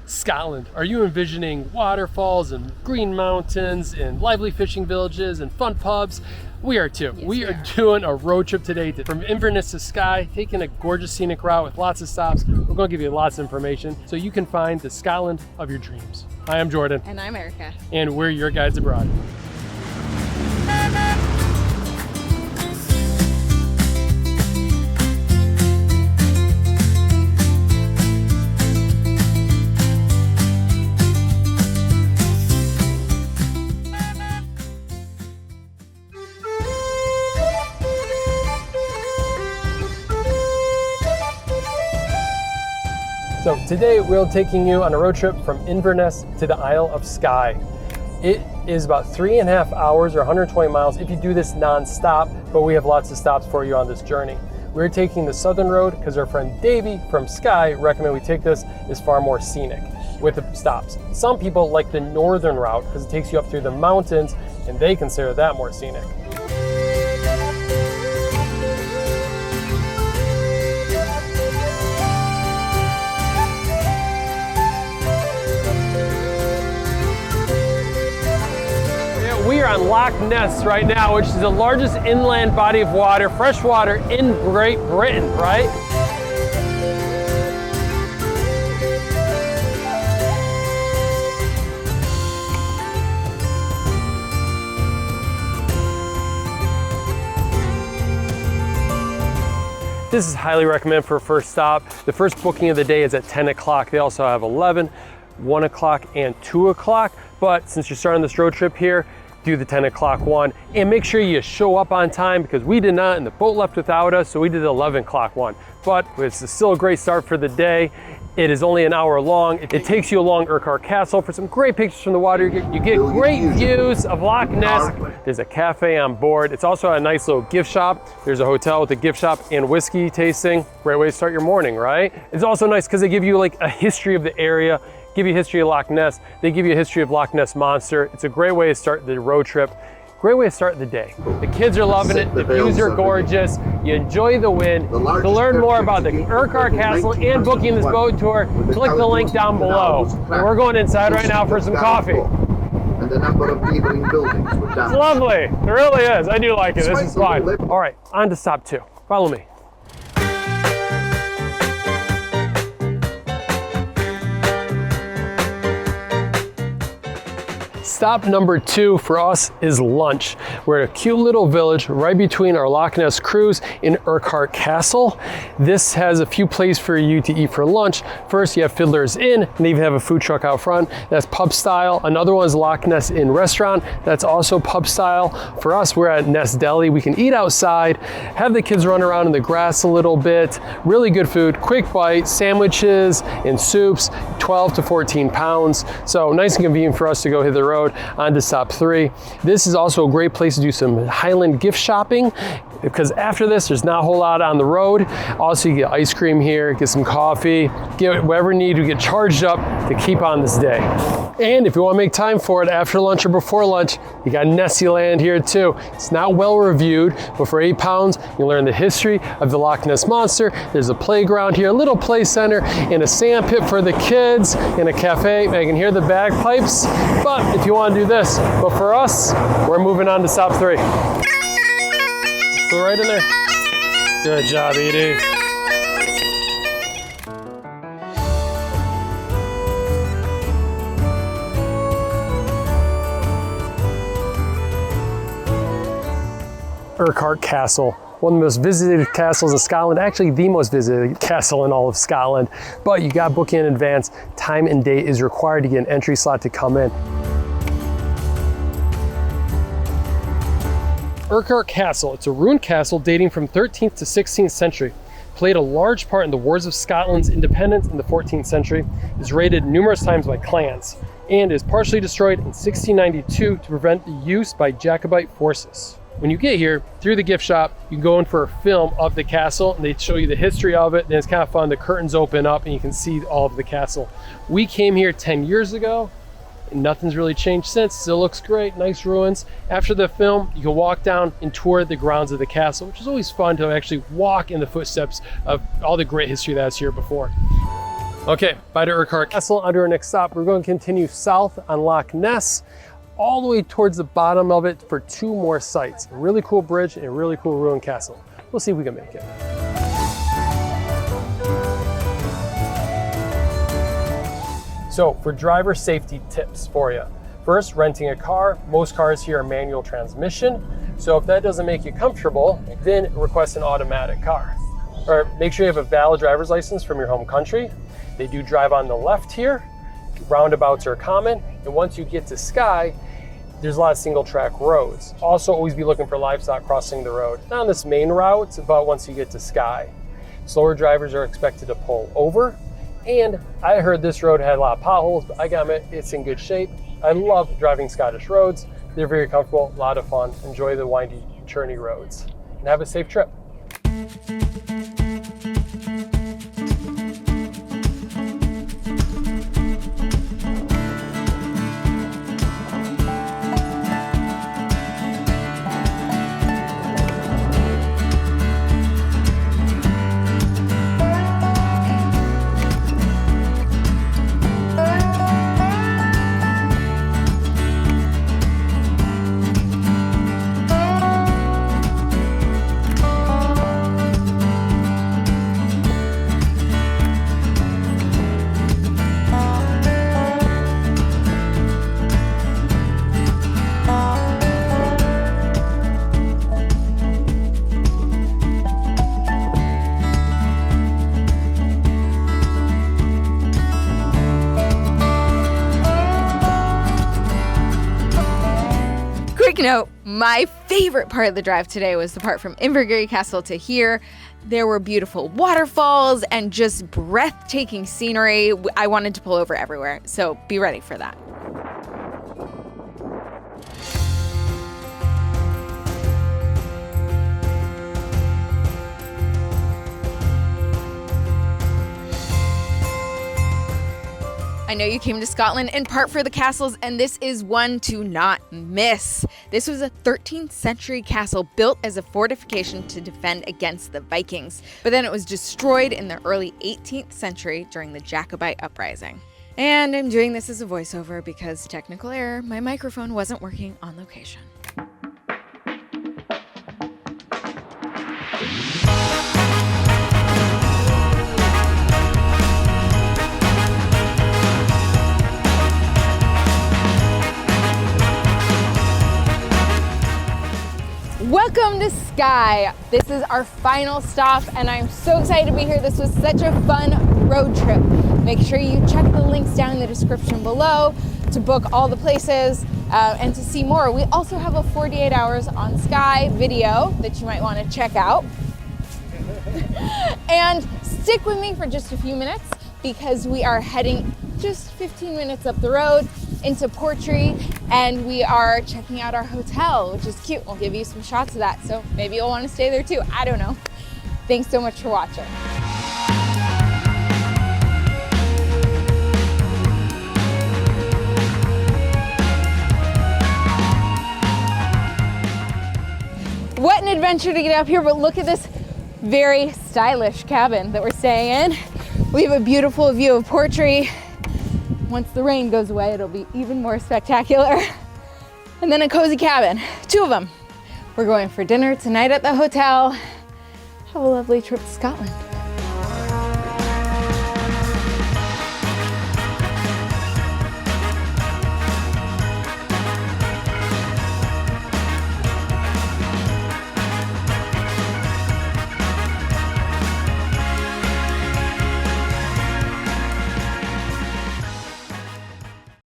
Scotland. Are you envisioning waterfalls and green mountains and lively fishing villages and fun pubs? We are too. Yes, we are doing a road trip today from Inverness to Skye, taking a gorgeous scenic route with lots of stops. We're going to give you lots of information so you can find the Scotland of your dreams. Hi, I'm Jordan. And I'm Erica. And we're your guides abroad. So today we're taking you on a road trip from Inverness to the Isle of Skye. It is about 3.5 hours or 120 miles if you do this non-stop, but we have lots of stops for you on this journey. We're taking the southern road because our friend Davey from Skye recommended we take this. It's far more scenic with the stops. Some people like the northern route because it takes you up through the mountains and they consider that more scenic. We are on Loch Ness right now, which is the largest inland body of water, fresh water in Great Britain, right? This is highly recommended for a first stop. The first booking of the day is at 10 o'clock. They also have 11, 1 o'clock, and 2 o'clock. But since you're starting this road trip here, do the 10 o'clock one and make sure you show up on time because we did not and the boat left without us, so we did the 11 o'clock one. But it's still a great start for the day. It is only an hour long. It takes you along Urquhart Castle for some great pictures from the water. You get great views of Loch Ness. There's a cafe on board. It's also a nice little gift shop. There's a hotel with a gift shop and whiskey tasting. Great way to start your morning, right? It's also nice because they give you like a history of the area, give you a history of Loch Ness. They give you a history of Loch Ness Monster. It's a great way to start the road trip. Great way to start the day. The kids are loving it. The views are gorgeous. You enjoy the wind. To learn more about the Urquhart Castle and booking this boat tour, click the link down below. And we're going inside right now for some coffee. And the number of neighboring buildings were down. It's lovely. It really is. I do like it. This is fun. All right, on to stop 2. Follow me. Stop number 2 for us is lunch. We're at a cute little village right between our Loch Ness cruise and Urquhart Castle. This has a few places for you to eat for lunch. First, you have Fiddler's Inn, and they even have a food truck out front. That's pub style. Another one is Loch Ness Inn restaurant. That's also pub style. For us, we're at Ness Deli. We can eat outside, have the kids run around in the grass a little bit. Really good food, quick bite, sandwiches and soups, 12 to 14 pounds. So nice and convenient for us to go hit the road. On to stop 3. This is also a great place to do some Highland gift shopping because after this, there's not a whole lot on the road. Also, you get ice cream here, get some coffee, get whatever you need to get charged up to keep on this day. And if you want to make time for it after lunch or before lunch, you got Nessyland here too. It's not well reviewed, but for 8 pounds, you learn the history of the Loch Ness Monster. There's a playground here, a little play center, and a sand pit for the kids, and a cafe. I can hear the bagpipes, but if you want to do this, but for us, we're moving on to stop 3. Go right in there. Good job, Edie. Urquhart Castle, one of the most visited castles in Scotland, actually the most visited castle in all of Scotland, but you got to book in advance. Time and date is required to get an entry slot to come in. Urquhart Castle, it's a ruined castle dating from 13th to 16th century. Played a large part in the wars of Scotland's independence in the 14th century, is raided numerous times by clans, and is partially destroyed in 1692 to prevent the use by Jacobite forces. When you get here, through the gift shop, you can go in for a film of the castle and they show you the history of it, and it's kind of fun. The curtains open up and you can see all of the castle. We came here 10 years ago and nothing's really changed since. Still looks great, nice ruins. After the film, you can walk down and tour the grounds of the castle, which is always fun to actually walk in the footsteps of all the great history that's here before. Okay, bye to Urquhart Castle. Under our next stop, we're going to continue south on Loch Ness, all the way towards the bottom of it for 2 more sites. A really cool bridge and a really cool ruined castle. We'll see if we can make it. So for driver safety tips for you. First, renting a car. Most cars here are manual transmission. So if that doesn't make you comfortable, then request an automatic car. Or make sure you have a valid driver's license from your home country. They do drive on the left here. Roundabouts are common. And once you get to Skye, there's a lot of single track roads. Also always be looking for livestock crossing the road. Not on this main route, but once you get to Skye. Slower drivers are expected to pull over. And I heard this road had a lot of potholes, but I got it, it's in good shape. I love driving Scottish roads. They're very comfortable, a lot of fun. Enjoy the windy, churny roads. And have a safe trip. Quick note, my favorite part of the drive today was the part from Invergary Castle to here. There were beautiful waterfalls and just breathtaking scenery. I wanted to pull over everywhere, so be ready for that. I know you came to Scotland in part for the castles, and this is one to not miss. This was a 13th century castle built as a fortification to defend against the Vikings, but then it was destroyed in the early 18th century during the Jacobite uprising. And I'm doing this as a voiceover because technical error, my microphone wasn't working on location. Welcome to Skye. This is our final stop and I'm so excited to be here. This was such a fun road trip. Make sure you check the links down in the description below to book all the places and to see more. We also have a 48 hours on Skye video that you might want to check out. And stick with me for just a few minutes because we are heading just 15 minutes up the road into Portree, and we are checking out our hotel, which is cute. We'll give you some shots of that, so maybe you'll want to stay there too. I don't know. Thanks so much for watching. What an adventure to get up here, but look at this very stylish cabin that we're staying in. We have a beautiful view of Portree. Once the rain goes away, it'll be even more spectacular. And then a cozy cabin, 2 of them. We're going for dinner tonight at the hotel. Have a lovely trip to Scotland.